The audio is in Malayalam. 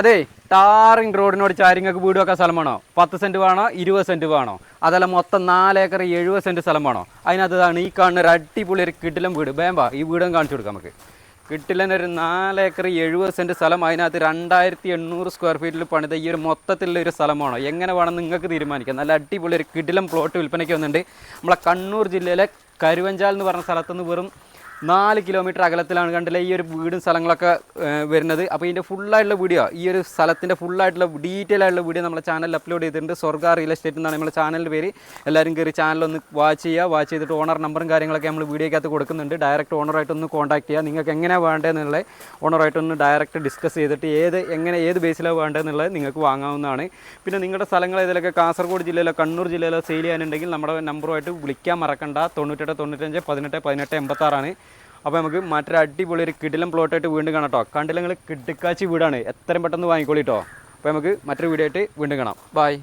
അതെ, ടാറിങ് റോഡിനോട് ചാരിങ്ങൾക്ക് വീട് വെക്കാൻ സ്ഥലം വേണോ? 10 സെന്റ് വേണോ, 20 സെന്റ് വേണോ? അതല്ല മൊത്തം 4 ഏക്കർ 70 സെന്റ് സ്ഥലം വേണോ? അതിനകത്താണ് ഈ കാണുന്ന ഒരു അടിപൊളി ഒരു കിടിലം വീട്. വേമ്പാ ഈ വീടും കാണിച്ചു കൊടുക്കാം നമുക്ക്. കിട്ടില്ലെന്ന് ഒരു 4 ഏക്കർ 70 സെന്റ് സ്ഥലം, അതിനകത്ത് 2800 സ്ക്വയർ ഫീറ്റിൽ പണിത ഈ ഒരു മൊത്തത്തിലുള്ള ഒരു സ്ഥലം വേണോ? എങ്ങനെ വേണം നിങ്ങൾക്ക് തീരുമാനിക്കാം. നല്ല അടിപൊളി ഒരു കിടിലം പ്ലോട്ട് വിൽപ്പനയ്ക്ക് വന്നിട്ടുണ്ട്. നമ്മളെ കണ്ണൂർ ജില്ലയിലെ കരുവഞ്ചാൽ എന്ന് പറഞ്ഞ സ്ഥലത്തുനിന്ന് വെറും 4 കിലോമീറ്റർ അകലത്തിലാണ് കണ്ടില്ലേ ഈ ഒരു വീടും സ്ഥലങ്ങളൊക്കെ വരുന്നത്. അപ്പോൾ ഇതിൻ്റെ ഫുള്ളായിട്ടുള്ള വീഡിയോ, ഈ ഒരു സ്ഥലത്തിൻ്റെ ഫുള്ളായിട്ടുള്ള ഡീറ്റെയിൽ ആയിട്ടുള്ള വീഡിയോ നമ്മുടെ ചാനലിൽ അപ്ലോഡ് ചെയ്തിട്ടുണ്ട്. സ്വർഗ റിയൽ എസ്റ്റേറ്റ് എന്നാണ് നമ്മുടെ ചാനലിൻ്റെ പേര്. എല്ലാവരും കയറി ചാനലൊന്ന് വാച്ച് ചെയ്യുക. വാച്ച് ചെയ്തിട്ട് ഓണർ നമ്പറും കാര്യങ്ങളൊക്കെ നമ്മൾ വീഡിയോക്കകത്ത് കൊടുക്കുന്നുണ്ട്. ഡയറക്റ്റ് ഓണറായിട്ടൊന്ന് കോൺടാക്ട് ചെയ്യുക. നിങ്ങൾക്ക് എങ്ങനെയാണ് വേണ്ടതെന്നുള്ളത് ഓണറായിട്ടൊന്ന് ഡയറക്റ്റ് ഡിസ്കസ് ചെയ്തിട്ട് ഏത് ബേസിലാണ് വേണ്ടതെന്നുള്ളത് നിങ്ങൾക്ക് വാങ്ങാവുന്നതാണ്. പിന്നെ നിങ്ങളുടെ സ്ഥലങ്ങൾ ഇതിലൊക്കെ കാസർഗോഡ് ജില്ലയിലോ കണ്ണൂർ ജില്ലയിലോ സെയിൽ ചെയ്യാനുണ്ടെങ്കിൽ നമ്മുടെ നമ്പറുമായിട്ട് വിളിക്കാൻ മറക്കണ്ട. 98 95 18 18 86. അപ്പോൾ നമുക്ക് മറ്റൊരു അടിപൊളി ഒരു കിടിലം പ്ലോട്ടായിട്ട് വീണ്ടും കാണാം കേട്ടോ. കണ്ടില്ലെങ്കിൽ കിട്ടിക്കാച്ചി വീടാണ്, എത്രയും പെട്ടെന്ന് വാങ്ങിക്കോളിട്ടോ. അപ്പോൾ നമുക്ക് മറ്റൊരു വീഡിയോ ആയിട്ട് വീണ്ടും കാണാം. ബൈ.